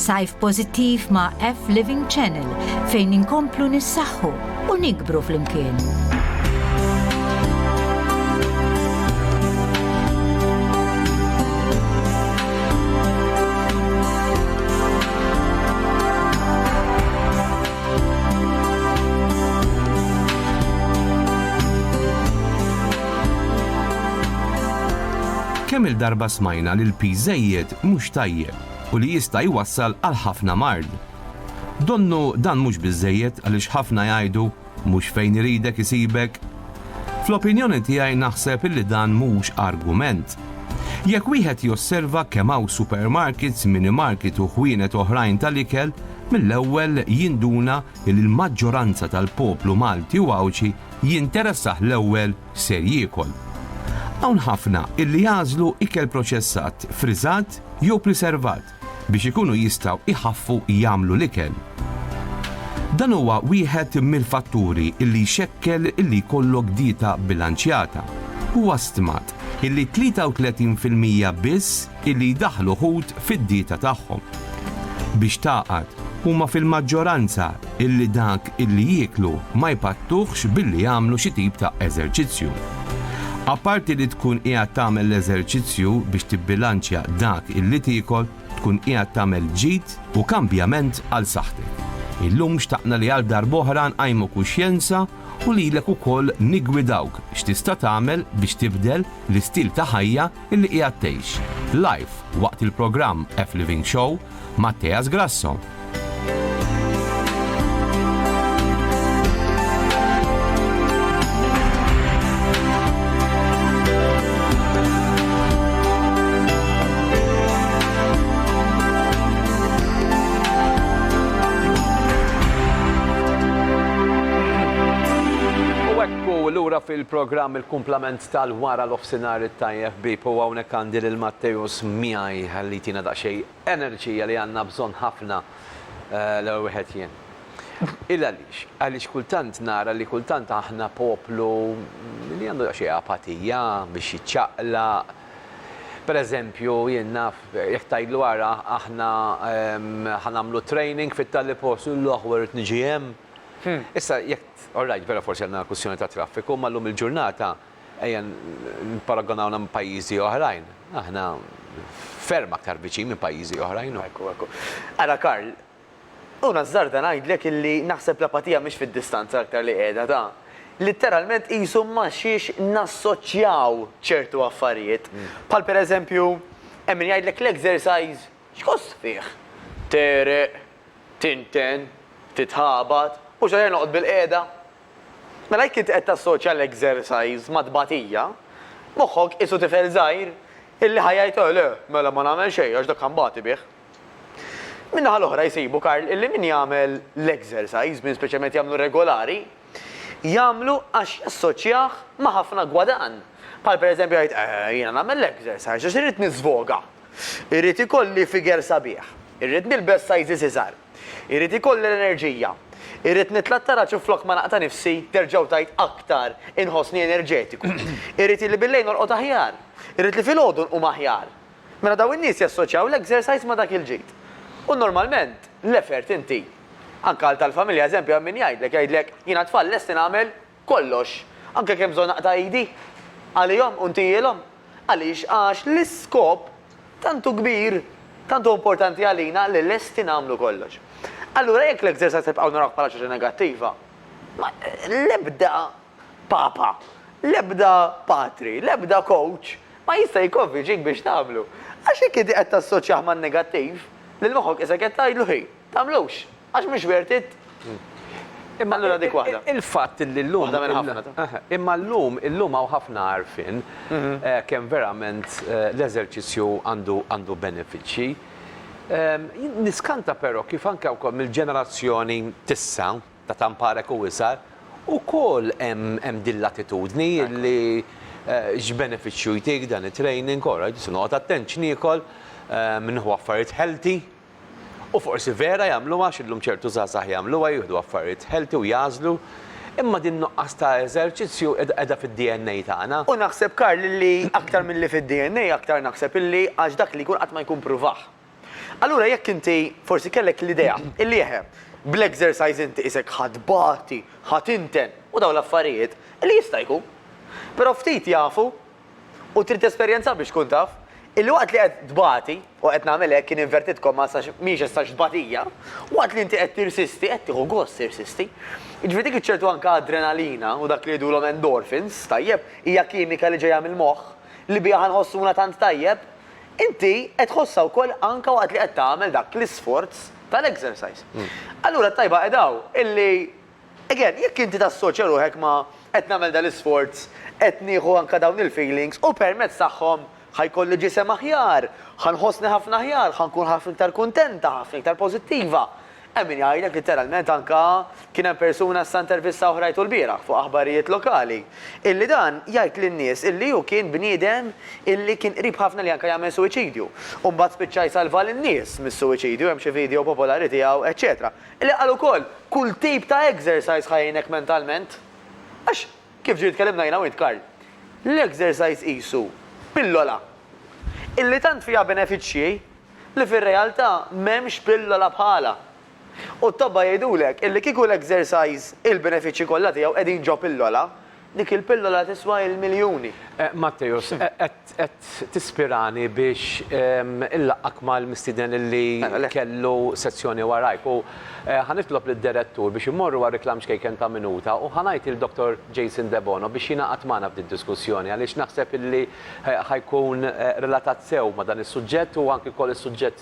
Sajf Pożittiv ma' F Living Channel fejn inkomplu nissaħħu u nikbru flimkien. Kemm il-darba smajna li l-piżejjed mhux tajjeb u li jista' jwassal għal ħafna mard. Donnu dan mhux biżejjed għaliex ħafna jgħidu mhux fejn iridek isibek. Fl-opinjoni tiegħi naħseb illi dan mhux argument. Jekk wieħed josserva kemm hawn supermarkets, minimarket u ħwienet oħrajn tal-ikel, mill-ewwel jinduna li l-maġġoranza tal-poplu Malti u Awċi jinteressaħ l-ewwel ser jiekol. Hawn ħafna illi jażlu ikel proċessat, friżat jew preservat biex ikunu jistgħu iħaffu jagħmlu l-ikel. Dan huwa wieħed mill-fatturi illi jxekkel illi jkollok dieta bilanċjata. Huwa stmat illi 33% biss illi jdaħħlu ħut fid-dieta tagħhom. Biex taqgħad huma fil-maġġoranza illi dak illi jieklu ma jpattuħx billi jagħmlu xi tip ta' eżerċizzju. Apparti li tkun qiegħed tagħmel l-eżerċizzju biex tibbilanċja dak illi tiekol, tkun qiegħed tagħmel ġid u kambjament għal saħħtek. Illum xtaqna li għal darb'oħra nqajmu kuxjenza u lilek ukoll nigwidawk x'tista' tagħmel biex tibdel l-istil ta' ħajja illi qiegħed tgħix. Live waqt il-programm F Living Show ma' Tejas Grasso. Fil-programm il-kumplament tal-wara l-ofsinar it-tajjeb bib u hawnhekk għandi lil Mattejus miegħi ħalli tina daqsxejn enerġija li għandna bżonn ħafna l-wieħed jien. Għaliex kultant nara li kultant aħna poplu li għandu daqsxejn apatija biex jiċċaqlaq. Pereżempju jien naf jekk tgħidlu wara aħna ħanamlu training fit-talipos u l-aħwar niġi hemm. Issa, jekk, vera forsi għandna kwistjoni ta' traffiku, ma llum il-ġurnata ejja nparagonawna minn pajjiżi oħrajn. Aħna ferm aktar viċin minn pajjiżi oħrajn. Ekku. Ara Karl, una żarda ngħidlek illi naħseb l-apatija mhix fid-distanza aktar li qiegħda ta'. Literalment qisu ma xiex nassoċjaw ċertu affarijiet. Bħal pereżempju, hemm min jgħidlek l-exercise x'kost fih? Tereq, tinten, titħabat. U xaħjar noqgħod bil-qiegħda. Mela jekk inti qed tassoċja l-exercise ma' tbatija, moħħok qisu tifel żgħir illi ħajjajtu le, mela ma nagħmel xejn għax dak ħambati bih. Min-naħa l-oħra jsibu Karl illi min jagħmel l-exercise minn speċjalment jagħmlu regolari, jagħmlu għax jassoċjah ma' ħafna gwadan. Bħal pereżempju jgħid jiena nagħmel l-exercise għax irid niżvoga. Irrid ikolli figer sabiħ, irrid nilbes sizes iżgħar, irrid ikolli l-enerġija. Irrid nitlat tara flok ma naqta nifsi terġgħu tajt aktar inħossni enerġetiku. Irrid li bil-lejl norqod aħjar. Irrid li filgħodu nqum aħjar. Mela daw in-nies jassoċjaw l-exercise ma dak il-ġid. U normalment l-effert inti anke għal tal-familja eżempju min jgħidlek jiena tfal lesti nagħmel kollox. Anke kemm bżonn naqta' idi għalihom u ntijilhom. Għaliex għax l-iskop tantu kbir, tantu importanti għalina li lesti nagħmlu kollox. Allura jekk l-exercise tibqgħu naraw bħala xi negattiva, l-ebda papa, l-ebda patri, l-ebda coach ma jista' jkonvinċik biex tagħmlu. Għax hekk inti qed tassoċjah man-negattiv, lil moħħok issa qed tgħidlu ħej, tagħmlux, għax mhux wertit. Imma allura dik waħda. Il-fatt li llum imma llum hawn ħafna għarfien kemm verament l-eżerċizzju għandu benefiċċji. Niskanta però kif anke wkoll mill-ġenerazzjoni tissa ta' tamparek u isar ukoll hemm din l-attitudni li x'benefiċċju jtik dan it-training orajt se noqgħod attent x'niekol minħu affarijiet healthy u forsi vera jagħmluha x'illum ċertu żgħażagħ jagħmluha jieħdu affarijiet healthy u jażlu imma din nuqqas ta' eżerċizzju qiegħda fid-DNA tagħna. U naħseb Karl li aktar milli fid-DNA aktar naħseb illi għax dak li jkun qatt ma jkun pruvaħ. Allura jekk inti forsi kellek l-idea illi bl-exercise inti isek ħadbati, ħatinten u daw l-affarijiet illi jista' jkun. Però ftit jafu u trid esperjenza biex tkun taf illi waqt li qed tbati u qed nagħmel hekk kien invertitkom ma sax mhix sax tbatija, waqt li inti qed tirsisti, qed tieħu gost tirsisti. Jiġifieri dik iċċertu anke adrenalina u dak li jgħidulhom endorphins, tajjeb, hija kimika li ġejja mill-moħħ li biha nħossuna tant tajjeb, inti qed tħossha wkoll anke waqt li qed tagħmel dak l-isforz tal-exercise. Allura tajba qedaw illi again, jekk inti tassoċja ruħek ma qed nagħmel dal-isforz, qed nieħu anke dawn il-feelings u permezz tagħhom ħajkolli ġisem aħjar, ħanħossni ħafna aħjar, ħankun ħafna iktar kuntenta, ħafna iktar pożittiva. Min jgħidlek literalment anke kien hemm persuna s-intervista oħrajtu l-bieraħ fuq aħbarijiet lokali. Illi dan jgħid lin-nies illi hu kien bniedem illi kien qrib ħafna li anke jagħmel suwiċidju. U mbagħad spiċċa jsalva lin-nies mis-suwiċidju, hemm xi video popolari tiegħu, eċetera. Illi qal ukoll kull tip ta' exercise ħajjinek mentalment. Għax kif ġiet tkellimna jiena u Karl, l-exercise qisu pillola. Illi tant fija benefiċċji li fir-realtà m'hemmx pillola bħala. U t-tobba jgħidulek illi kieku l-exercise il-benefiċċji kollha tiegħu qegħdin ġo pillola, dik il-pillola tiswa il-miljuni. Mattejus, qed tispirani biex illaqak mal-mistiden illi kellu sezzjoni warajk u ħanitlob lid-direttur biex imorru għal reklam xkejken ta' minuta u ħanajt il-Dr. Jason De Bono biex jinaqat magħna f'din diskussjoni għaliex naħseb illi ħajkun relatat sew ma' dan is-suġġett u anke wkoll is-suġġett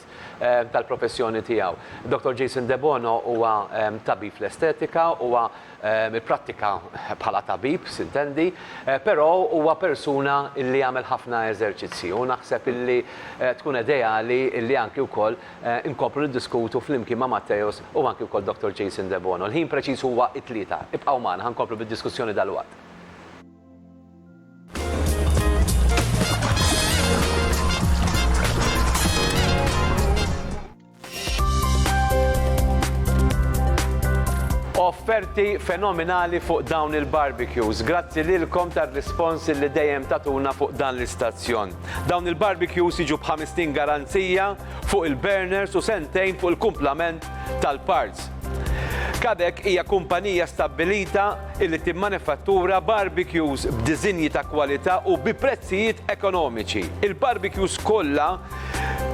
tal-professjoni tiegħu. Dr. Jason De Bono huwa tabib fl-estetika, huwa il-prattika bħala tabib, sintendi, però huwa persuna illi għamel ħafna eżerċizzi u naħseb illi tkun ideali illi anki wkoll inkomplu niddiskutu flimkien ma' Mattejus u anki wkoll Dr. Jason De Bono. Il-ħin preċiż huwa it-tlieta. Ibqgħu magħna ħankomplu bid-diskussjoni dal-waqt. Offerti fenomenali fuq dawn il-barbecues. Grazzi lilkom tar-rispons li dejjem tatuna fuq dan l-istazzjon. Dawn il-barbecues jiġu b'15 garanzija fuq il-burners u sentejn fuq il-kumplament tal-parts. Kadek hija kumpanija stabbilita illi timmanifattura barbecues b'diżinji ta' kwalità u bi prezzijiet ekonomiċi. Il-barbecues kollha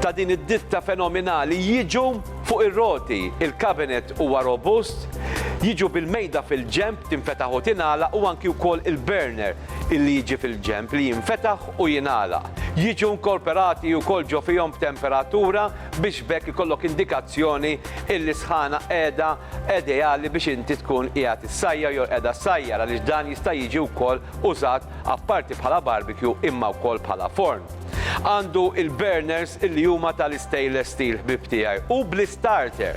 ta' din id-ditta fenomenali jiġu fuq ir-roti. Il-kabinet huwa robust, jiġu bil-mejda fil-ġemp tinfetaħ u tingħalaq u anki wkoll il-burner illi jiġi fil-ġemp li jinfetaħ u jingħalaq. Jiġu inkorporati wkoll ġo fihom b'temperatura biex bekk ikollok indikazzjoni illi sħana qiegħda ideali biex inti tkun qiegħed issajjar jew qiegħda ssajjar għaliex dan jista' jiġi wkoll użat apparti bħala barbecue imma wkoll bħala forn. Għandu il-burners illi huma tal-stainless steel ħbib tiegħi u bl-starter.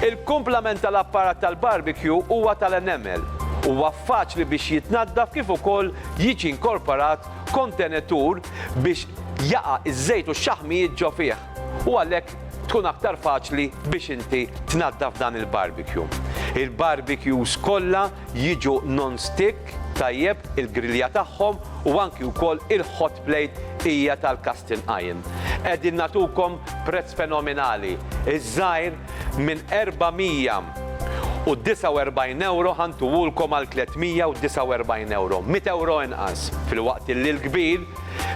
Il-kumplament tal-apparat tal-barbecue huwa tal-enamel. Huwa faċli biex jitnaddaf kif ukoll jiġi inkorporat kontenetur biex jaqa' iż-żejt u x-xaħmijiet ġo fih. U għalhekk tkun aktar faċli biex inti tnaddaf dan il-barbecue. Il-barbecues kollha jiġu non-stick tajjeb il-grilja tagħhom u anki wkoll il-hot plate hija tal-cast iron. Qegħdin nagħtukom prezz fenomenali. Iż-żgħir minn 449 euro ħantuwulkom għal 349 euro. 100 euro inqas. Fil-waqt li l-kbir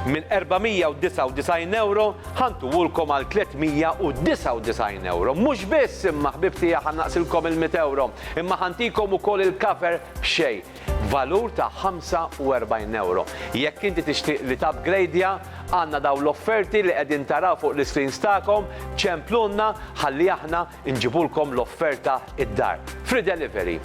minn 499 euro ħantuwulkom għal 399 euro. Mhux biss imma ħbib tiegħi ħannaqsilkom il-100 euro, imma ħantikom ukoll il-cover b'xejn. Valur ta' 45 euro. Jekk inti tixtieq li t'upgradeja, għandna daw l-offerti li qegħdin taraw fuq l-screens tagħkom, ċemplunna ħalli aħna nġibulkom l-offerta id-dar. Free delivery.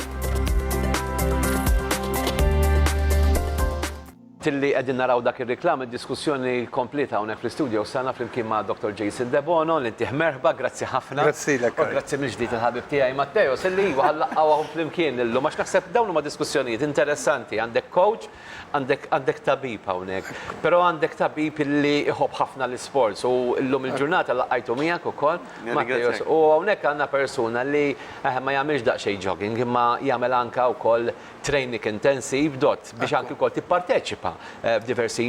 Tilli qegħdin naraw dak ir-reklam, id-diskussjoni kompleta hawnhekk fl-istudio sana flimkien ma' Dr. Jason De Bono, li intih merħba, grazzi ħafna. Grazzi lek. Grazzi mill-ġdid il-ħabib tiegħi Mattejus, illi ħallaqgħu flimkien illum għax naħseb dawn huma diskussjonijiet interessanti. Għandek coach, għandek tabib hawnhekk. Però għandek tabib illi iħobb ħafna l-isports u llum il-ġurnata laqajtu miegħek ukoll Mattejus. U hawnhekk għandna persuna li ma jagħmilx daqsxejn jogging imma jagħmel anke wkoll training intensive biex anke wkoll tipparteċipa f'diversi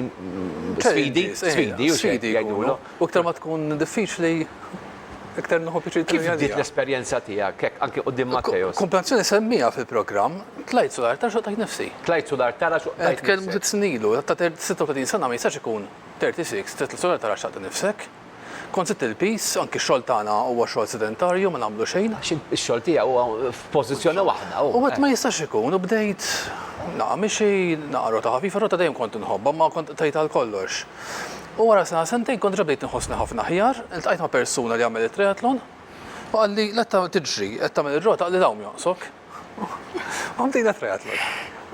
sfidi u sfidi jgħidulu. U iktar ma tkun diffiċli, iktar nħu piċi Kif bdiet l-esperjenza tiegħek hekk anke qudiem Matteos? Kompanzjoni semmija fil-programm, tlajt solar ta' xoqtajt nifsi. Tlajt sudar tara xoqtajt. Tkellmu 6 snilu, ta' 36 sena ma jistax ikun 36, titl solar tara xoqtajt nifsek. Kont sitt il-pis, anki x-xogħol tagħna huwa xogħol sedentarju, ma nagħmlu xejn. Ix-xogħol tiegħu huwa f'pożizzjoni waħda. U għet ma jistax ikun, u bdejt mixi rota ħafifa, rota dejjem kont nħobba, ma kont tajt għal kollox. U wara sena sentejn kont ġabdejt nħossni ħafna ħjar, iltqajt ma' persuna li għamel triathlon, u għalli l-etta tiġri, qed tagħmel ir-rota għalli dawn joqsok. Għamdejna triathlon.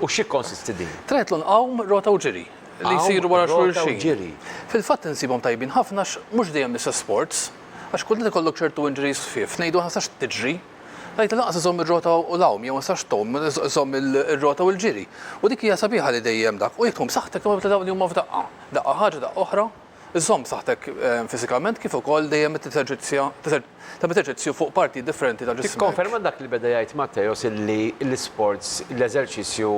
U xi konsisti din? Triathlon għawm, rota u ġiri. Li jisiru wara xulxin. ġiri. Fil-fatt insibhom tajbin ħafna mhux dejjem nisa sports, għax kulli ikollok ċertu injuries fif, ngħidu ma sax tiġri. Għajt laqas iżomm ir-rota u l-għawm, jew ma sax tom, iżomm ir-rota u l-ġiri. U dik hija sabiħa li dejjem dak. U jekk saħtek ma dawn li huma f'daqqa. Daqqa ħaġa daqqa oħra, iżomm saħtek fiżikament kif ukoll dejjem t-eżerċizzju fuq parti differenti ta' ġismek. Tikkonferma dak li beda jgħid Matteos illi l-sports, l-eżerċizzju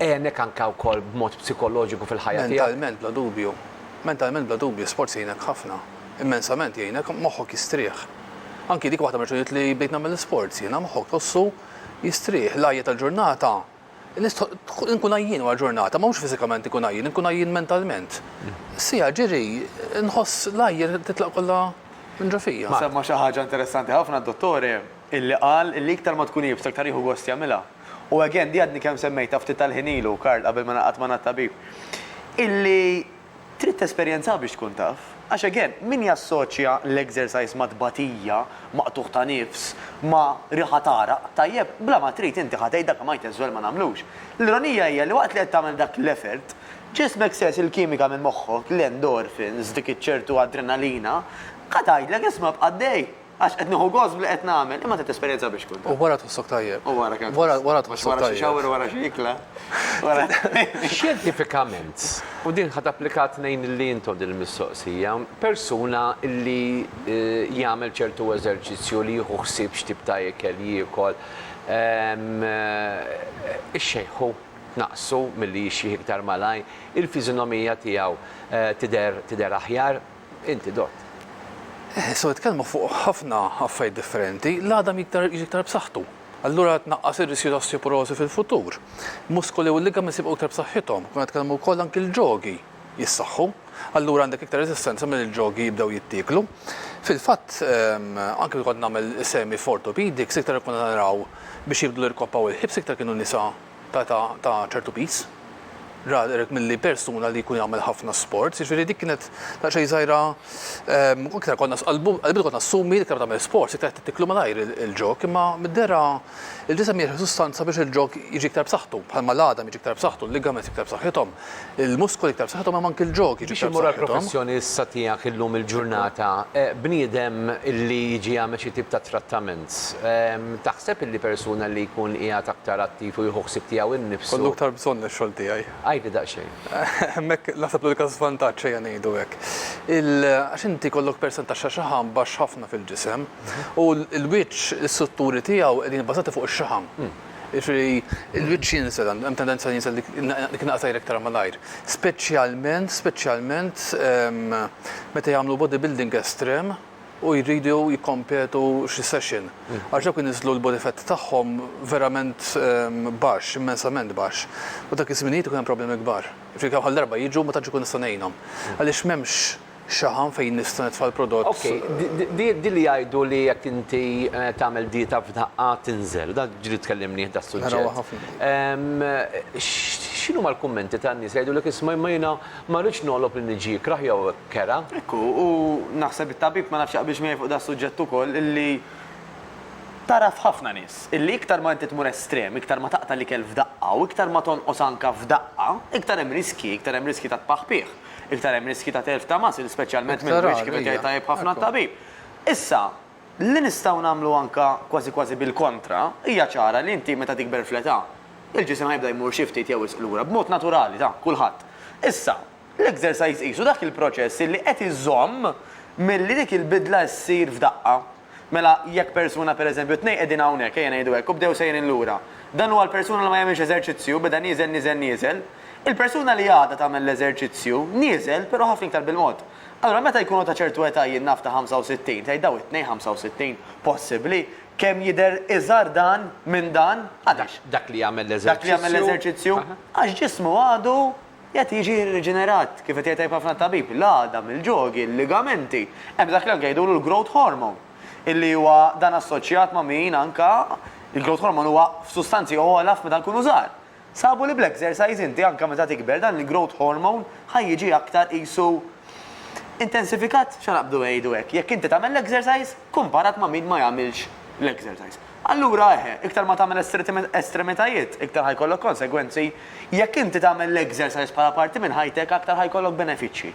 għenek anka wkoll b'mod psikoloġiku fil-ħajja tiegħek. Mentalment bla dubju. Mentalment bla dubju, sports jgħinek ħafna. Immensament jgħinek, moħħok jistrieħ. Anki dik waħda merċunijiet li bdejt nagħmel l-sports jiena moħħok tossu jistrieħ l-għajja tal-ġurnata. Nkun għajjin għal ġurnata, ma mhux fiżikament nkun għajjin mentalment. Sija ġiri, nħoss l-għajja titlaq kollha minn ġafija. Semma xi ħaġa interessanti ħafna d-dottori illi qal illi iktar ma tkun jibsek tariħu gost jagħmilha. U għagħen, di għadni kem semmejta ftit tal-ħinilu, Karl, qabel ma naqat ma tabib. Illi trid esperjenza biex tkun taf. Għax għagħen, min jassoċja l-exercise ma tbatija, ma qtuħ ta' nifs, ma riħatara, tajjeb, bla ma trid inti ħatej dak ma jtezwel ma namlux. L-ironija hija li waqt li qed tagħmel dak l-effort, ġismek sess il-kimika minn moħħok, l-endorphins, dik iċ-ċertu adrenalina, qatajdlek isma' bqaddej. Għax qed nieħu goż li qed nagħmel, imma trid esperjenza biex tkun. U wara tħossok tajjeb. U wara kemm. Wara tħossok tajjeb. Wara xi xawar wara xi ikla. Xjentifikament, u din ħad applikat nejn li intom din il-mistoqsija, persuna li jagħmel ċertu eżerċizzju li jieħu ħsieb x'tip ta' ikel jiekol, ix-xejħu naqsu milli jixxi iktar malaj, il-fiżinomija tiegħu tidher aħjar, inti dott. So jitkellmu fuq ħafna affarijiet differenti, l-għadam iktar b'saħħtu. Allura tnaqqas ir-riskju ta' osteoporosi fil-futur. Muskoli u l-ligaments jibqgħu iktar b'saħħithom, kun nitkellmu wkoll anke l-ġogi jissaħħu. Allura għandek iktar resistenza mill-ġogi jibdew jittieklu. Fil-fatt anke kont nagħmel semi orthopedics iktar ikun naraw biex jibdu l-irkoppaw il-ħibs iktar kienu nisa ta' ċertu pis. Raderek mill-li persuna li jkun jagħmel ħafna sports, jiġifieri dik kienet xejn żgħira iktar konna qalbidu konna assumi iktar tagħmel sports, iktar tittiklu malajr il-ġok, imma mid-dera il-ġisem jieħu sustanza biex il-ġok jiġi iktar b'saħħtu, bħalma l-għadam jiġi iktar b'saħħtu, l-ligaments iktar b'saħħithom, il-muskoli iktar b'saħħithom imma anke il-ġok jiġi iktar b'saħħithom. Biex professjoni issa tiegħek illum il-ġurnata, bniedem illi jiġi jagħmel xi tip ta' trattament. Taħseb illi persuna li jkun qiegħed aktar attiv u jieħu ħsieb tiegħu innifsu. Kollu iktar bżonn ix-xogħol tiegħi. Għajdi daqsxejn. Hemmhekk naħseb l-unika żvantaġġ xejn ngħidu hekk. Għax inti kollok persentaġġ ta' xaħam baxx ħafna fil-ġisem u l-wiċċ is-sutturi tiegħu qegħdin bbażati fuq ix-xaħam. Jiġifieri il-wiċċ jinsel hemm tendenza jinsel li kien qasajr iktar malajr. Speċjalment meta jagħmlu bodybuilding estrem u jridu jikkompetu xi session. Għax dawk inniżlu l-body fat tagħhom verament baxx, immensament baxx. U dak iż-żminijiet ikun hemm problemi kbar. Jiġifieri kemm ħal darba jiġu ma tantx ikun nista' ngħinhom. Għaliex m'hemmx xaħam fejn nista' nitfa' l-prodott. Okej, di li jgħidu li jekk inti tagħmel dieta f'daqqa tinżel, da ġri tkellimni da suġġett. X'inhu mal-kummenti tan-nies jgħidu lek isma' jiena ma rridx noqlob li niġi ikraħ jew kera. Ekku, u naħseb it-tabib ma nafx biex miegħi fuq da suġġett ukoll illi taraf ħafna nies illi iktar ma inti tmur estrem, iktar ma taqta' l-ikel f'daqqa u iktar ma tonqos anke f'daqqa, iktar hemm riski ta' tpaħħbih. Iktar hemm riski ta' telf ta' masil, speċjalment mill-wiċċ kif qed jgħid tajjeb ħafna tabib. Issa, li nistgħu nagħmlu anke kważi bil-kontra, hija ċara li inti meta tikber fl-età, il-ġisem ħajbda jmur xi ftit jew lura b'mod naturali ta' kulħadd. Issa, l-exercise qisu dak il-proċess li qed iżomm milli dik il-bidla ssir f'daqqa. Mela jekk persuna pereżempju tnej qegħdin hawnhekk ejja ngħidu hekk u bdew sejrin lura. Dan huwa l-persuna li ma jagħmilx eżerċizzju beda nieżel, Il-persuna li għadha tagħmel l-eżerċizzju nieżel, però ħafna iktar bil-mod. Allora meta jkunu ta' ċertu età jien naf ta' 65, tgħid it-tnejn 65 possibbli kemm jidher iżgħar dan minn dan għaliex. Dak li jagħmel l-eżerċizzju. Dak li jagħmel l-eżerċizzju għax ġismu għadu qed jiġi riġenerat kif qed jgħid ħafna tabib l-għadha mill-ġogi, l-ligamenti. Hemm dak li jgħidulu l-growth hormone illi huwa dan assoċjat ma' min anka il-growth hormone huwa f'sustanzi ogħlaf meta nkunu żgħar. Sabu li bl-exercise inti anka meta tikber dan il-growth hormone ħajjiġi aktar qisu intensifikat x'naqbdu ngħidu hekk. Jekk inti tagħmel l-exercise kumparat ma' min ma jagħmilx l-exercise. Allura iktar ma tagħmel estremitajiet, iktar ħajkollok konsegwenzi. Jekk inti tagħmel l-exercise bħala parti minn ħajtek aktar ħajkollok benefiċċji.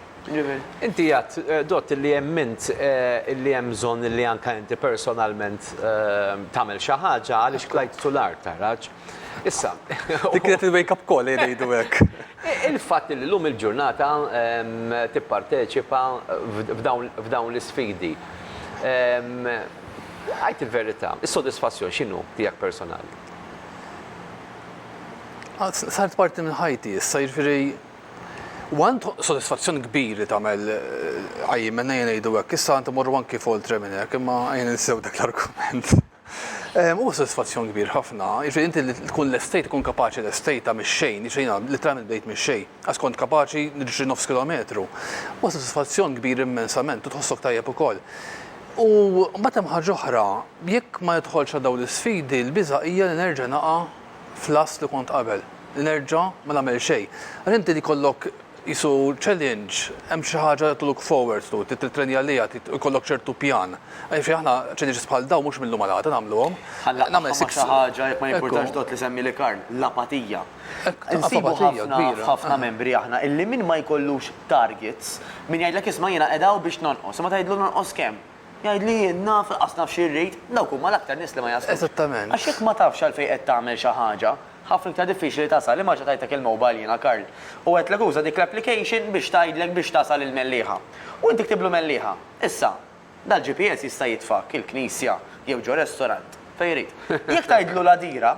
Inti għat, dott li hemm mint li hemm bżonn li anke inti personalment tagħmel xi ħaġa għaliex klajt solar taraġ. Issa. Dik kienet il-wake up call jgħidu hekk. Il-fatt li llum il-ġurnata tipparteċipa f'dawn l-isfidi. Għajt il-verità, is-sodisfazzjon x'inhu tiegħek personali? Sart parti minn ħajti, issa jiġifieri għand sodisfazzjon kbir li tagħmel għajjimna jgħidu hekk, issa għand imorru anki foltre minn hekk, imma għajn insew dak l-argument. Huwa sodisfazzjon kbir ħafna, jiġifieri inti li tkun l-estate tkun kapaċi l-estate ta' mix-xejn, jiġifieri literalment bdejt mix-xejn, għax kont kapaċi nirġi nofs kilometru. Huwa sodisfazzjon kbir immensament u tħossok tajjeb ukoll. U mbagħad hemm ħaġa oħra, jekk ma jidħolx dawn l-isfidi, l-biża' hija li nerġa' naqa' fl-ass li kont qabel, li nerġa' ma nagħmel xejn. Għal inti li kollok jisu challenge, hemm xi ħaġa to look forward to, titrenja għalija, ikollok ċertu pjan. Għaliex aħna challenges bħal dawn mhux mill-lum għal nagħmluhom. Nagħmel xi ħaġa jekk ma jimpurtax dot li semmi li Karl, l-apatija. Insibu ħafna membri aħna illi min ma jkollux targets, min jgħidlek isma' jiena qedaw biex nonqos, ma tgħidlu nonqos kemm. Jgħidli naf qasna f'xi rejt, dawk huma l-aktar nies li ma jaslu. Eżattament. Għax jekk ma tafx għalfejn qed tagħmel xi ħaġa, ħafna iktar diffiċli tasal, imma ġatajtek il-mobile jiena Karl. U qed uża dik l-application biex tgħidlek biex tasal il-mellieħa. U inti ktiblu mellieħa. Issa, dal-GPS jista' jitfak il-knisja jew ġo restorant fejn jrid. Jekk tgħidlu ladira,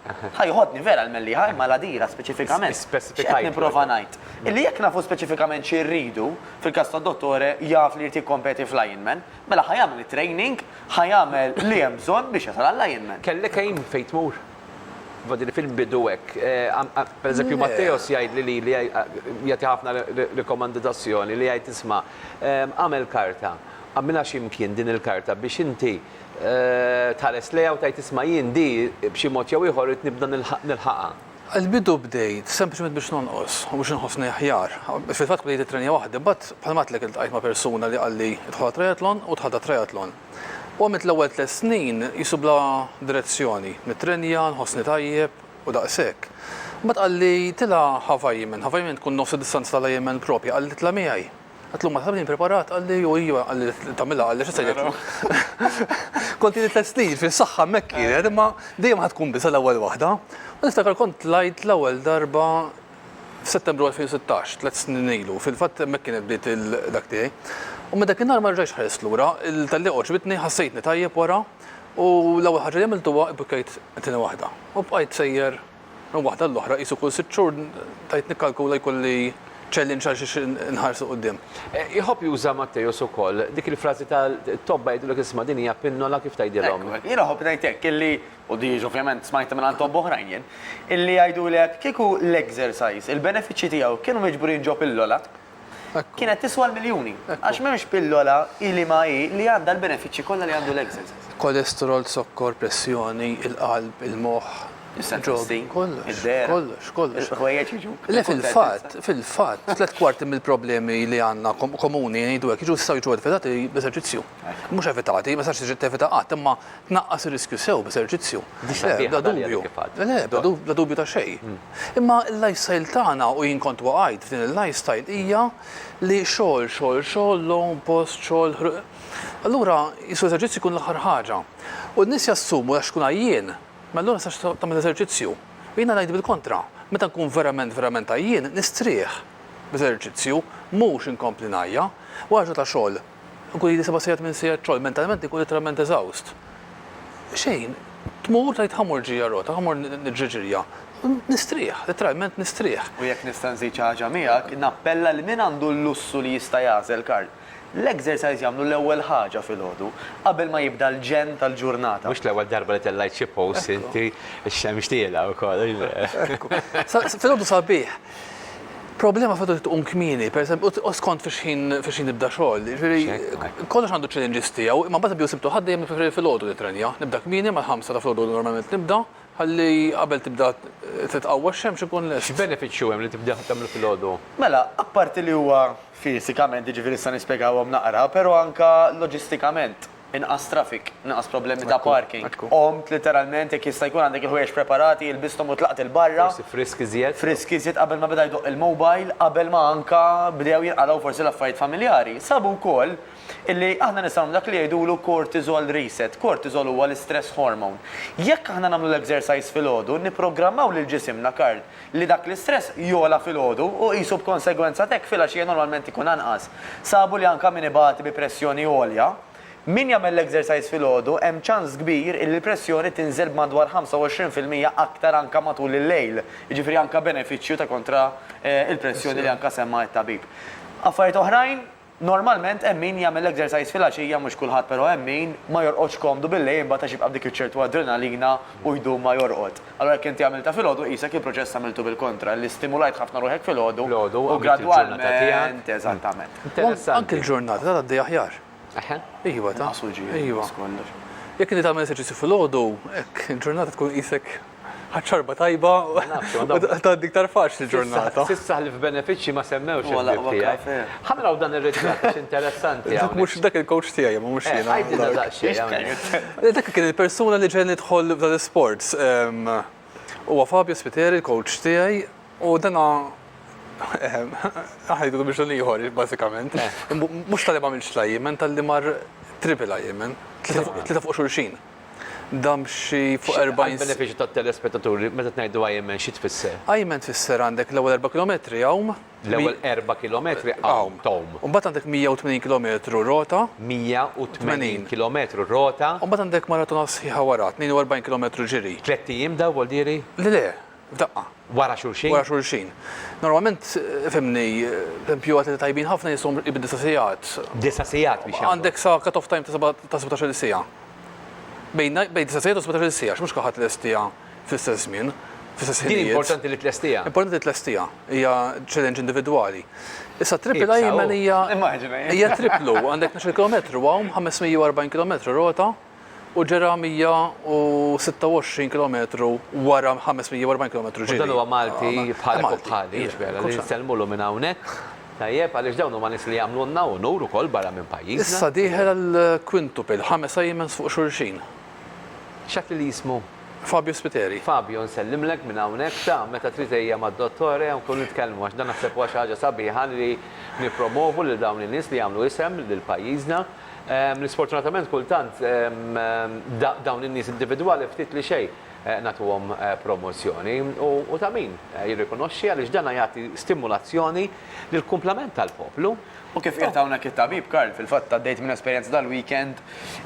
ħajħodni vera l-mellieħa imma ladira speċifikament. X'qed nipprova ngħid. Illi jekk nafu speċifikament xi rridu, fil-każ tad-dottore jaf li jrid jikkompeti fl-Ironman, mela ħajamel it-training, ħajamel li hemm bżonn biex jasal għall-Ironman. Kellek hemm fejn tmur? Vadi fil-bidu hekk. Per eżempju Matteos jgħid li jagħti ħafna rikomandazzjoni li jgħid isma' għamel karta, għamilha x'imkien din il-karta biex inti tħares lejha u tgħid isma' jien di b'xi mod jew ieħor irid nibda nilħaqha. Il-bidu bdejt sempliċement biex nonqos u biex nħossni aħjar. Fil-fatt bdejt it-trenja waħda, but bħalmat lek iltqajt ma' persuna li qalli idħol triathlon u tħadda triathlon. U għamilt l-ewwel 3 snin jisu bla direzzjoni, nitrenja, nħossni tajjeb u daqshekk. Mbagħad qalli tilha ħafajmen tkun nofs id-distanza tal-Ironman propja, qalli titla' miegħi. Għatlu ma tabni preparat, għalli u ija, għalli tamilla, għalli x'sejjek. Konti li 3 snin fil-saħħa mekkinet, imma dejjem ħatkun bisa l-ewwel waħda. U niftakar kont lajt l-ewwel darba f'Settembru 2016, 3 snin ilu, fil-fatt mekkinet bdiet il-dak tiegħi. U minn dakinhar ma rġajx ħares lura, il-talli oġbitni ħassejtni tajjeb wara u l-ewwel ħaġa li għamiltuha ibukkejt tieni waħda. U bqajt sejjer minn waħda l-oħra qisu kull 6 xhur tajt nikkalkula jkolli challenge għal xiex nħarsu qoddim. Iħobb juża Mattejos ukoll dik il-frażi tal-tobba jgħidulek isma' din hija pinnola kif tgħidilhom. Jiena ħobb ngħidlek illi u diġ ovvjament smajta minn tobb oħrajn jien, illi jgħidulek kieku l-exercise, il-benefiċċji tiegħu kienu miġburin ġo pillola. Kienet tiswa l-miljuni. Għax m'hemmx pillola ili ma hi li għandha l-benefiċċji kollha li għandu l-exercise. Kolesterol, sokkor, pressjoni, il-qalb, il-moħħ. Kollox. Le fil-fatt, 3/4 mill-problemi li għandna komuni ngħidu hekk jiġu jistgħu jiġu evitati b'eżerċizzju. Mhux evitati, ma sarx tiġi tevita qatt, imma tnaqqas ir-riskju sew b'eżerċizzju. Bla dubju. Bla dubju ta' xejn. Imma l-lifestyle tagħna u jien kont waqgħid f'din il-lifestyle hija li xogħol, long post, xogħol. Allura jisu eżerċizzju jkun l-aħħar ħaġa. U n-nies jassumu għax kun għajjien. Ma allura sax tagħmel eżerċizzju. Jiena ngħid bil-kontra, meta nkun verament għajjien nistrieħ b'eżerċizzju, mhux inkompli ngħajja, u għaġa ta' xogħol. Nkun jidi 7 sigħat minn sigħat xogħol, mentalment ikun literalment eżawst. Xejn, tmur tgħid ħamur ġija rota, ħamur niġġiġirja. Nistrieħ, letteralment nistrieħ. U jekk nista' nżid xi ħaġa miegħek, nappella li min għandu l-lussu li jista' jażel Karl. L-exercise jagħmlu l-ewwel ħaġa filgħodu qabel ma jibda l-ġen tal-ġurnata. Mhux l-ewwel darba li tellajt xi post inti x-xemx tiela wkoll. Filgħodu sabiħ. Problema fadu tqum kmieni, pereżempju, u skont fiex nibda xogħol. Kollox għandu challenges tiegħu, imma mbagħad biju sibtu ħadd dejjem nippreferi filgħodu li trenja. Nibda kmieni mal-5 ta' filgħodu normalment nibda, ħalli qabel tibda titqawwa x-xemx ikun lest. X'benefiċċju hemm li tibda tagħmlu filgħodu? Mela, apparti li huwa fiżikament jiġifieri issa nispjegawhom naqra, però anka loġistikament. Inqas traffic, inqas problemi ta' parking. Omt literalment jekk jista' jkun għandek il-ħwejjeġ preparati, il-bistom u tlaqt il-barra. Forsi frisk iżjed? Frisk iżjed qabel ma beda jdoq il-mobile, qabel ma anka bdew jinqalgħu forsi l-affarijiet familjari. Sabu wkoll illi aħna nistgħu dak li jgħidulu cortisol reset. Cortisol huwa l-stress hormone. Jekk aħna nagħmlu l-exercise filgħodu, nipprogrammaw lil ġisimna Karl li dak l-istress jola filgħodu u qisu b'konsegwenza tek filgħaxija normalment ikun anqas. Sabu li anka min ibati bi pressjoni għolja. Min jagħmel l-exercise filgħodu hemm ċans kbir illi l-pressjoni tinżel b'madwar 25% aktar anka matul il-lejl. Jiġifieri anka benefiċċju ta' kontra il-pressjoni li anka semma t-tabib. Affarijiet oħrajn, normalment hemm min jagħmel l-exercise fil-għaxija mhux kulħadd però hemm min ma jorqodx komdu bil-lejl imbagħad għax jibqa' dik iċ-ċertu adrenalina u jdum ma jorqod. Allura jekk inti għamilta filgħodu qisek il-proċess għamiltu bil-kontra li stimulajt ħafna ruħek filgħodu u gradwalment eżattament. Anke l-ġurnata tgħaddi aħjar. Iva, ta' Iva. Jekk inti tagħmel eżerċizzju filgħodu, hekk il-ġurnata tkun qisek ħaċċarba tajba u tgħaddi iktar faċli l-ġurnata. Sissa li f'benefiċċji ma semmewx il-tiegħi. Ħamraw dan ir-ritratt interessanti. Mhux dak il-coach tiegħi, ma mhux jiena. Għajdilna daqsxejn. Dak kien il-persuna li ġej nidħol f'dal-sports. Huwa Fabio Spiteri, il-coach tiegħi, u dana ħajdu biex l-ieħor, basikament. Mux tal-li ma' milx lajjemen, tal-li mar triple lajjemen, tlita fuq xulxin. Dam xi fuq 40. Benefiċi tat telespettaturi, meta tnejdu għajjemen xi tfisser? Għajjemen tfisser għandek l-ewwel 4 kilometri għawm. L-ewwel 4 kilometri għawm tom. Mbagħad għandek 180 kilometru rota. 180 kilometru rota. Mbagħad għandek maratona sħiħa wara, 42 kilometru ġiri. 3 ijiem daw vuol diri? Le, f'daqqa. Wara xulxin? Wara xulxin. Normalment, femni, tempju għat tajbin ħafna jisom ibid 9 sigħat. 9 sigħat biex Għandek sa cut-off time ta' 17 sija. Bejn 9 sigħat u 17 sija, x'mhux kaħat l-estija fl-istess żmien. Din importanti li tlestija. Importanti li tlestija. Hija challenge individwali. Issa triple Ironman hija triplu, għandek 10 km għawm, 540 km rota. U ġera 126 km wara 540 km ġiri. Dan huwa Malti bħalek u bħali, ġbera, li nselmulu minn hawnhekk. Tajjeb, għaliex dawn huma nies li jagħmlulna u nur ukoll barra minn pajjiżna. Issa dieħel għall-quintuple, 5 Ironmans fuq xulxin. X'għad li jismu? Fabio Spiteri. Fabio, nsellimlek minn hawnhekk ta' meta trid ejja mad-dottore nkun nitkellmu għax dan naħseb huwa xi ħaġa sabiħa li nippromovu lil dawn in-nies li jagħmlu isem lil pajjiżna. Sfortunatament kultant dawn in-nies individwali ftit li xejn nagħtuhom promozzjoni u ta' min jirrikonoxxi għaliex dan jagħti stimulazzjoni lil kumplament tal-poplu. U kif qiegħed hawnhekk it-tabib Karl, fil-fatt għaddejt minn esperjenza dal-weekend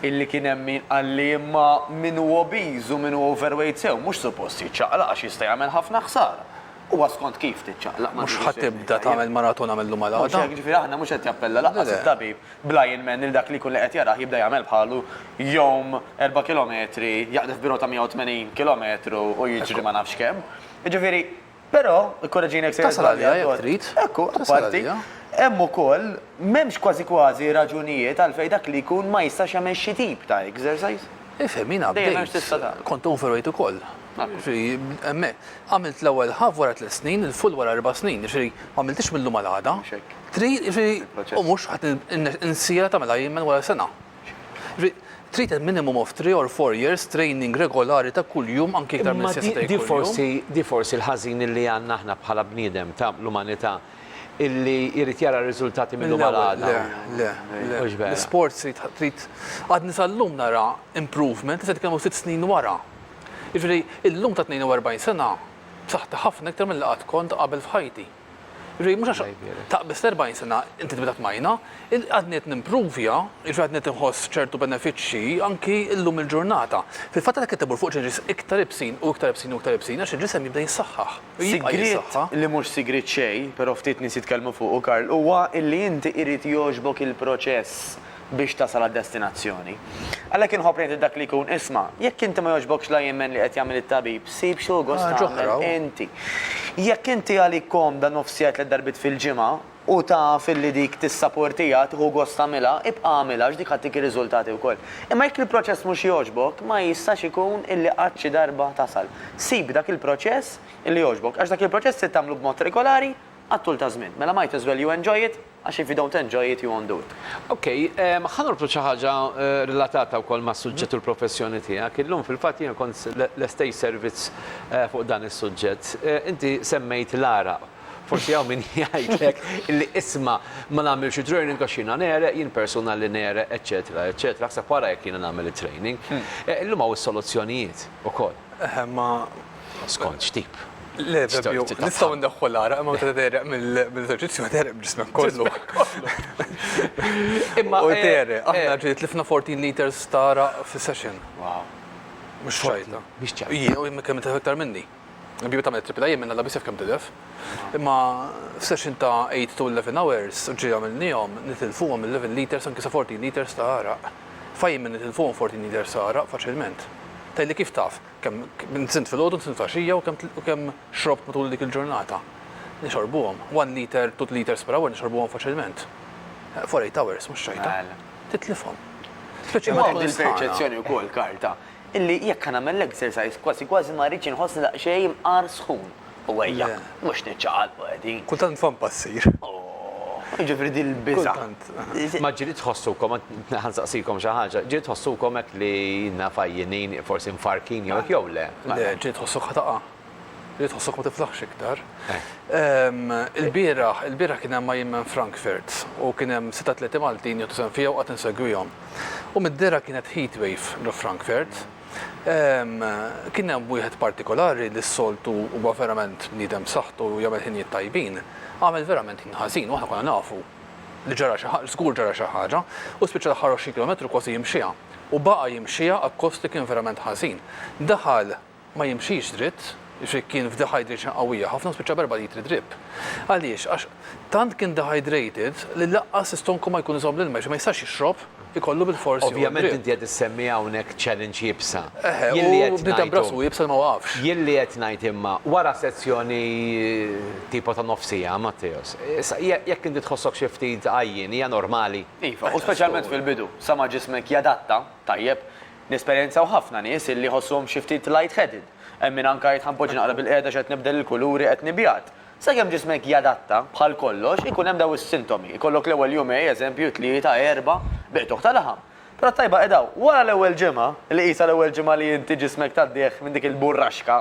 illi kien hemm min qalli imma min huwa obiż u min huwa overweight sew mhux suppost jiċċaqlaq għax jista' jagħmel ħafna ħsara. Huwa skont kif tiċċaqlaq. Mhux ħadd tibda tagħmel maratona mill-lum għal-għada. Ġifieri aħna mhux qed jappella laqas it-tabib bl-Ironman il dak li jkun li qed jarah jibda jagħmel bħalu jowm 4 kilometri, jaqdef biro ta' 180 kilometru u jiġri ma nafx kemm. Ġifieri, però ikkoreġini jekk tasal għalija jekk trid. Ekku, apparti. Hemm ukoll m'hemmx kważi raġunijiet għalfejn dak li jkun ma jistax jagħmel xi tip ta' exercise. Ifhem jien bdejt. Kont overweight ukoll. Għamilt l-ewwel ħaf wara 3 snin, il-full wara 4 snin, ġifieri ma għamiltix mill-lum għal-għada. U mhux ħadd insira tagħmel Ironman wara sena. Trid minimum of 3 or 4 years training regolari ta' kuljum anke iktar minn sesta kuljum. Di forsi l-ħażin li għandna aħna bħala bniedem ta' l-umanità illi jrid jara r-riżultati mill-lum għal-għada. Le. L-sports trid għadni sal-lum nara improvement, se titkellmu 6 snin wara. Jiġifieri il-lum ta' 42 sena b'saħħta ħafna iktar mill-laqgħat kont qabel f'ħajti. Ġej, mux għax taqbis 40 sena, inti tibda tmajna, għadniet nimprovja, għadniet nħoss ċertu benefiċċji anki illum il-ġurnata. Fil-fatta ta' kittibur fuq ġenġis iktar ibsin u iktar ibsin u iktar ibsin, għax il-ġisem jibda jissaxħax. Sigrit li mhux sigrit xej, però ftit nies jitkellmu fuq Karl, huwa illi inti irid jogħġbok il-proċess biex tasal għad-destinazzjoni. Għalhekk inħobb ngħid dak li jkun isma', jekk inti ma jogħġbokx l-ajmen li qed jagħmel it-tabib, sib xogħol gost tagħmel inti. Jekk inti għalik komda nofsijat li darbit fil-ġimgħa u taf illi dik tissapportija tieħu gost tagħmilha, ibqa' għamilha għax dik ħadtik ir-riżultati wkoll. Imma jekk il-proċess mhux jogħġbok, ma jistax ikun illi qatt xi darba tasal. Sib dak il-proċess illi jogħġbok, għax dak il-proċess se tagħmlu b'mod regolari għattul ta' żmien. Mela might as well you enjoy it, għax if you don't enjoy it, you won't do it. Ok, ħanurtu xi ħaġa relatata wkoll ma' suġġett u l-professjoni tiegħek. Illum fil-fatt jien kont l-estate service fuq dan is-suġġett. Inti semmejt l-araq. Forsi hawn min jgħidlek illi isma' ma nagħmel xi training għax jiena nereq, jien personali nereq, eċetera, eċetera. Ħseb wara jekk jiena nagħmel it-training. Illum hawn is-soluzzjonijiet ukoll. Ma skont x'tip. Le, nistaw ndaħħu l-ara, ma ta' dereq mill-eżerċizzju ma dereq b'ġismek kollu. Imma u dereq, aħna ġiet lifna 14 liters stara fi session. Wow. Mux xajta. Biex ċar. Jien, u jimma kemm tefek tar minni. Biju ta' triple A minna la bisef kemm tidef. Imma f-session ta' 8 to 11 hours, ġi għamilnijom, nitilfuhom 11 liters, anki sa' 14 liters ta' araq. Fajn minn nitilfuhom 14 liters ta' araq faċilment. Tajli kif taf, kemm nsint fil-ħodu, nsint faxija u kemm xrobt matul dik il-ġurnata. Nixorbuhom, 1 liter, 2 liters per hour nixorbuhom faċilment. For 8 hours, mhux xejta. Titlifhom. Speċjalment il-perċezzjoni wkoll karta. Illi jekk nagħmel l-exercise kważi ma rridx inħoss daqsxejn imqar sħun. U ejja, mhux niċċaqalqu qegħdin. Kultant fan passir. Ġifri di l-biża. Ma ġiri tħossukom, ħansaqsikom xi ħaġa, ġiri tħossukom hekk li nafajjinin, forsi mfarkin jew hekk jew le? Le, ġiri tħossuk ħataqa. Ġiri tħossuk ma tiflaħx iktar. Il-bieraħ kien hemm majjem Frankfurt u kien hemm 6 Maltin jotużem fija u qatt insegwihom. U mid-dera kienet heatwave ġo Frankfurt. Kien hemm wieħed partikolari li s-soltu huwa verament bniedem b'saħħtu u jagħmel ħinijiet tajbin. Għamel verament ħażin, u aħna konna nafu li ġara xi ħaġa, żgur ġara xi ħaġa, u spiċċa daħħal 20 kilometru kważi jimxiha. U baqa' jimxiha akkosti kien verament ħażin. Daħal ma jimxix dritt, kien f'dehydration qawwija, ħafna spiċċa b'4 litri drip. Għaliex, għax tant kien dehydrated li laqqas istonku ma jkun iżomm l-ilma, ma jistax jixrob, ikollu bil-forsi. Ovvjament inti qed issemmi hawnhekk challenge jibsa. U bnidem brasu jibsa ma waqafx. Jilli qed ngħid imma wara sezzjoni tipo ta' nofsija, Matteos. Jekk inti tħossok xi ftit għajjin hija normali. Iva, u speċjalment fil-bidu, sa ma ġismek jadatta, tajjeb, nesperjenzaw ħafna nies illi ħossuhom xi ftit light-headed. Hemm min anke jitħampoġġi naqra bil-qiegħda x'qed nibdel il-kuluri qed nibjat. Sakemm ġismek jadatta bħal kollox, ikun hemm daw is-sintomi. Ikollok l-ewwel jumej, eżempju, 3, 4, biqtuħ tal-laħam. Però tajba edaw, wara l-ewwel ġimgħa, li qisha l-ewwel ġimgħa li inti ġismek taddieħ minn dik il-burraxka,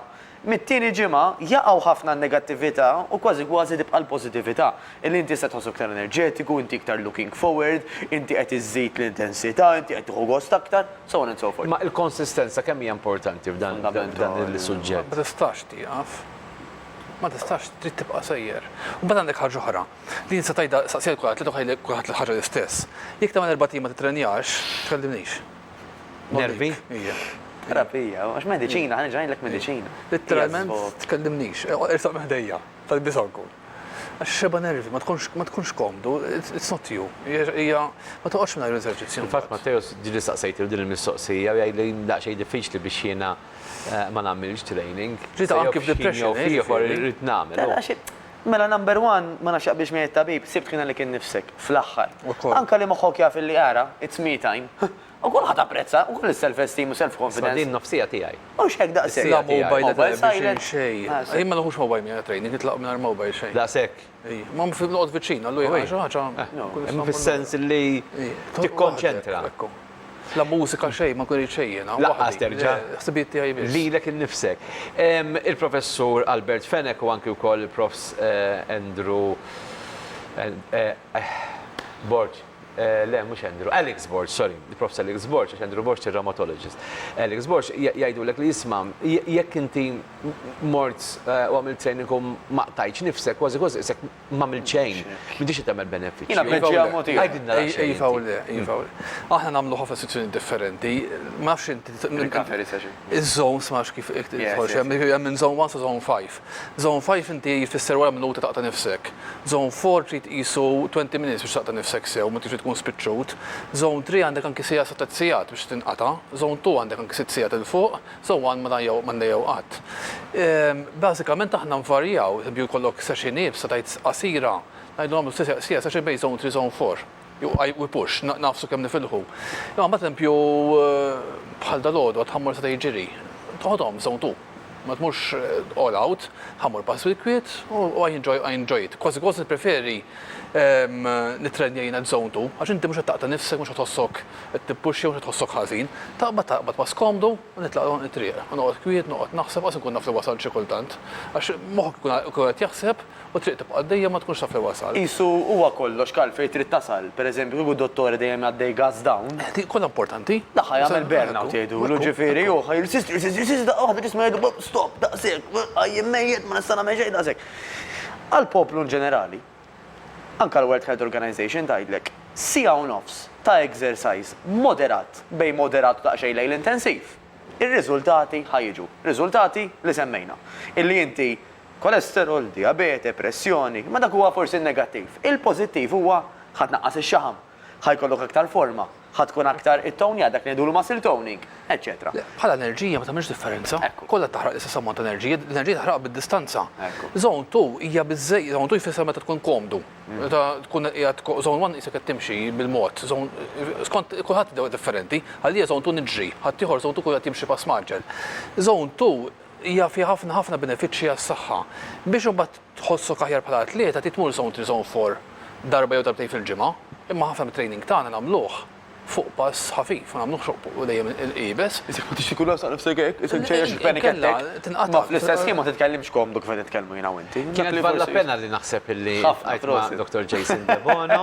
mit-tieni ġimgħa jaqgħu ħafna n-negattività u kważi tibqa' l-pożittività. Illi inti se tħossu aktar enerġetiku, inti iktar looking forward, inti qed iżżid l-intensità, inti qed tieħu gost aktar, so on and so forth. Ma l-konsistenza kemm hija importanti f'dan il-suġġett? Ma tistax tieqaf. Ma tistax trid tibqa' sejjer. U mbagħad għandek ħaġa oħra. Li nista' tgħidha saqsija kulħadd li toħħilek kulħadd l-ħaġa l-istess. Jekk tagħmel 4 tim ma titrenjax, tkellimniex. Nervi? Hija. Terapija, għax mediċina, ħana ġajlek mediċina. Literalment tkellimniex, irsaq meħdejja, tal-bisonku. Għax xeba nervi, ma tkunx komdu, it's not you. Hija ma toqgħodx mingħajr eżerċizzju. Infatt Matteos ġieli saqsejti din il-mistoqsija u jgħidli daqsxejn diffiċli biex jiena ma nagħmilx training. Ġiet anke f'depression irid nagħmel. Mela number 1 ma nafx biex mejn tabib, sibt ħina li kien nifsek fl-aħħar. Anke li moħħok jaf illi ara, it's me time. U kull ħadd apprezza, u kull self-esteem u self-confidence. Din nofsija tiegħi. Mhux hekk daqshekk. La mobile biex xejn. Jien ma naħux mobile minn training, nitlaq minn mobile xejn. Daqshekk. Ma noqgħod viċin, allura ħaġa. Hemm fis-sens li tikkonċentra. La mużika xejn, ma kun xejn. Laqqas terġa'. Ħsibiet tiegħi biss. Lilek innifsek. Il-professur Albert Fenek u anke wkoll il-profs Andrew Borg. le, mux Andrew, Alex Borch, sorry, il-profs Alex Borch, għax Andrew Borch il-rheumatologist. Alex Borch jgħidu l-ek li jisma, jekk inti mort u għamil training u maqtajċ nifsek, kważi kważi, isek mamil ċejn, m'intix jtamel benefiċ. Jina bħedġi għamoti. Jifawli. Aħna namlu ħafna situazzjoni differenti. Ma nafx inti. Iż-zones ma kif tħolx, minn zone 1 sa zone 5. Zone 5 inti jfisser wara minuta taqta nifsek. Zone 4 trid qisu 20 minutes biex taqta nifsek sew, ma trid tkun spiċċut. Zone 3 għandek anki sija sa tazzijat biex tinqata. Zone 2 għandek anki 6 sijat il fuq. Zone 1 ma dejjew qatt. Bażikament aħna nvarjaw, bju kollok session sa tajt qasira, ngħidu nagħmlu sija session bejn zone 3 zone 4. We push, nafsu kemm nifilħu. Ma tempju bħal dal-għodu għatħammur sa tajġiri. Toħodhom zone 2. Ma tmux all out, ħammur pass bil-kwiet u I enjoy it. Kważi preferi nitrenja jina zone 2, għax inti mux għattaqta nifsek, mux għatħossok t-puxi, mux għatħossok ħazin. Taqbad pass komdu u nitlaqqa nitriq. Noqgħod kwiet, noqgħod naħseb, għas nkun naf li wasal xi kultant. Għax moħħok kun qed jaħseb u triq tibqa' għaddejja ma tkunx taf li wasal. Isu huwa kollox kal fejn trid tasal. Pereżempju, kieku dottori dejjem għaddej gas down. Kollha importanti. Daħħa jagħmel burnout jgħidu, ġifieri jew ħajr-sister waħda ġisma jgħidu stop, daqshekk, għajjem mejjed ma nista' nagħmel xejn daqshekk. Għall-poplu ġenerali, anka l-World Health Organization tgħidlek sija u nofs ta' exercise moderat bejn moderat ta' xejn lejl intensiv. Ir-riżultati ħajġu. Riżultati li semmejna. Illi inti kolesterol, diabete, pressjoni, ma dak huwa forsi negattiv. Il-pożittiv huwa ħadd naqqas ix-xaħam, ħajkollok aktar forma, ħadd tkun aktar it-tonja dak li ngħidulu muscle toning, etc. Bħala enerġija ma tagħmilx differenza. Kollha taħraq l-istess ammont ta' enerġija, l-enerġija taħraq bid-distanza. Zone 2 hija biżejjed, zone 2 jfisser meta tkun komdu. Meta tkun qiegħed zone 1 isek qed timxi bil-mod. Skont kulħadd differenti, għalija zone 2 niġri, ħadd ieħor zone 2 kulħadd timxi pass maġġel. Zone 2 hija fi ħafna benefiċċji għas-saħħa. Biex imbagħad tħossok aħjar bħala atleta titmur zone 3 zone 4 darba jew darbtejn fil-ġimgħa, imma ħafna mit-training tagħna nagħmluh fuq pass ħafif, ma nagħmluh xoq u dejjem il-qibes. Isek ma tixti kull sa nifsek hekk, isek ċejjex il-panic attack. Ma fl-istess ħin ma titkellimx komdu kif qed titkellmu jiena u inti. Kienet valla pena li naħseb illi għajt ma' Dr. Jason De Bono.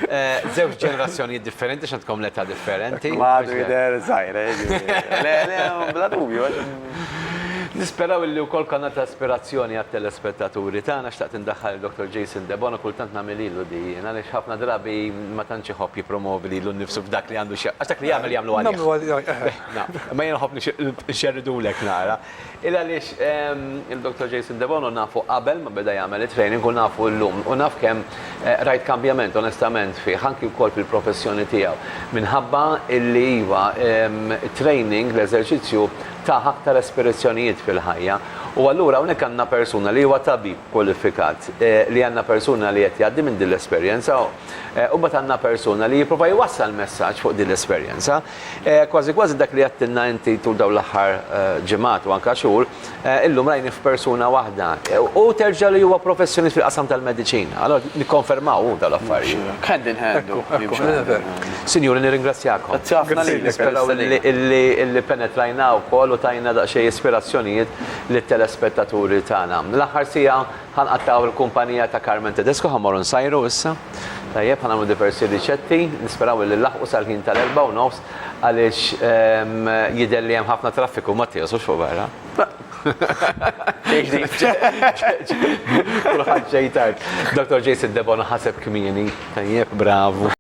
Żewġ ġenerazzjonijiet differenti, x'għandkom l-età differenti. Ma jidher żgħira, le, bla dubju. Nisperaw illi wkoll kanna ta' aspirazzjoni għat-telespettaturi tagħna xtaqt indaħħal Dr. Jason De Bono kultant nagħmel ilu di għaliex ħafna drabi ma tantx iħobb jippromovi lilu nnifsu f'dak li għandu għax dak li jagħmlu għalih. Ma jien ħobb nixerridulek nara. Il għaliex il-Dr. Jason De Bono nafu qabel ma beda jagħmel it-training u nafu llum u naf kemm rajt kambjament onestament fih anki wkoll fil-professjoni tiegħu minħabba illi iva training l-eżerċizzju ta' aktar esperizzjonijiet fil-ħajja. U allura hawnhekk għandna persuna li huwa tabib kwalifikat, li għandna persuna li qed jgħaddi minn din l-esperjenza u mbagħad għandna persuna li jipprova jwassal messaġġ fuq din l-esperjenza. Kważi dak li għattilna inti tul dawn l-aħħar ġimgħat u anke xhur, illum rajni f'persuna waħda u terġa' li huwa professjonist fil-qasam tal-mediċina. Allora nikkonfermaw dawn l-affarijiet. Hand in hand. Sinjuri, nirringrazzjakom. Nisperaw illi penetrajna wkoll u tajna daqsxejn ispirazzjonijiet lit-telespettaturi tagħna. L-aħħar sija ħanqattaw il-kumpanija ta' Carmen Tedesco ħammorru nsajru issa. Tajjeb ħanagħmlu diversi riċetti, nisperaw li laħqu sal-ħin tal-4:30 għaliex jidher li hemm ħafna traffiku ma tiegħu fuq barra. Kulħadd ġej tard. Dr. Jason De Bono ħaseb kmieni. Tajjeb, bravu.